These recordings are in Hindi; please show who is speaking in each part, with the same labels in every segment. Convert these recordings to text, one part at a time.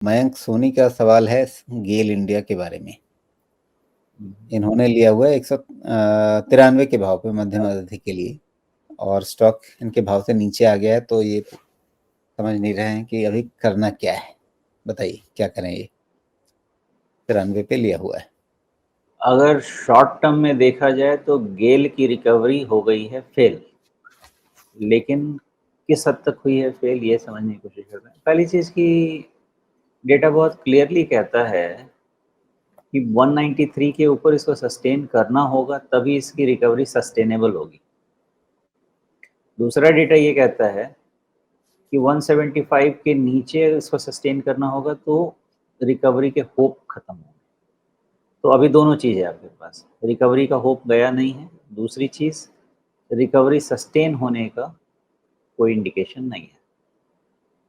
Speaker 1: मयंक, सोनी का सवाल है गेल इंडिया के बारे में। इन्होंने लिया हुआ है 193 के भाव पे मध्यम अवधि के लिए, और स्टॉक इनके भाव से नीचे आ गया है, तो ये समझ नहीं रहे हैं कि अभी करना क्या है। बताइए क्या करें। ये 93 पे लिया हुआ है।
Speaker 2: अगर शॉर्ट टर्म में देखा जाए तो गेल की रिकवरी हो गई है फेल, लेकिन किस हद तक हुई है फेल ये समझने की कोशिश कर रहे हैं। पहली चीज़ की डेटा बहुत क्लियरली कहता है कि 193 के ऊपर इसको सस्टेन करना होगा, तभी इसकी रिकवरी सस्टेनेबल होगी। दूसरा डेटा ये कहता है कि 175 के नीचे इसको सस्टेन करना होगा तो रिकवरी के होप खत्म होंगे। तो अभी दोनों चीज़ है आपके पास, रिकवरी का होप गया नहीं है, दूसरी चीज़ रिकवरी सस्टेन होने का कोई इंडिकेशन नहीं है।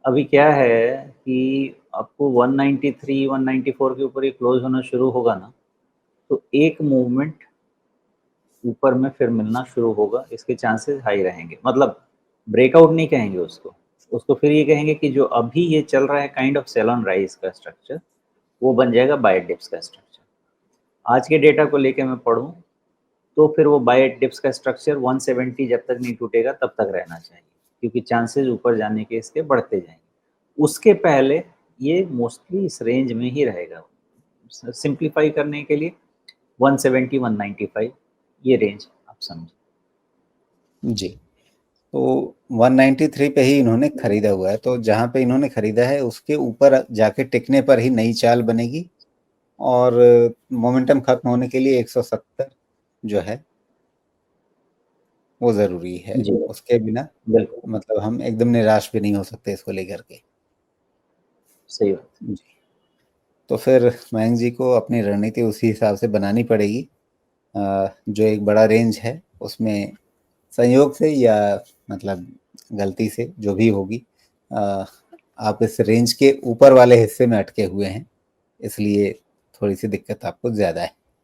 Speaker 2: अभी क्या है कि आपको 193 194 के ऊपर ही क्लोज होना शुरू होगा ना, तो एक मूवमेंट ऊपर में फिर मिलना शुरू होगा, इसके चांसेस हाई रहेंगे। मतलब ब्रेकआउट नहीं कहेंगे उसको, उसको फिर ये कहेंगे कि जो अभी ये चल रहा है kind of sell on rise का स्ट्रक्चर, वो बन जाएगा बाय डिप्स का स्ट्रक्चर। आज के डेटा को लेके मैं पढ़ूँ तो फिर वो बाय डिप्स का स्ट्रक्चर 170 जब तक नहीं टूटेगा तब तक रहना चाहिए, क्योंकि चांसेस ऊपर जाने के इसके बढ़ते जाएंगे। उसके पहले ये मोस्टली इस रेंज में ही रहेगा। सिंप्लीफाई करने के लिए 170 195 ये रेंज आप समझें।
Speaker 1: जी, तो 193 पे ही इन्होंने खरीदा हुआ है, तो जहां पे इन्होंने खरीदा है उसके ऊपर जाके टिकने पर ही नई चाल बनेगी, और मोमेंटम खत्म होने के लिए 170 जो है वो ज़रूरी है।
Speaker 2: जी
Speaker 1: उसके बिना
Speaker 2: बिल्कुल
Speaker 1: मतलब हम एकदम निराश भी नहीं हो सकते इसको लेकर के।
Speaker 2: सही बात।
Speaker 1: जी, तो फिर मयंक जी को अपनी रणनीति उसी हिसाब से बनानी पड़ेगी। जो एक बड़ा रेंज है उसमें संयोग से या मतलब गलती से जो भी होगी, आप इस रेंज के ऊपर वाले हिस्से में अटके हुए हैं, इसलिए थोड़ी सी दिक्कत आपको ज़्यादा है।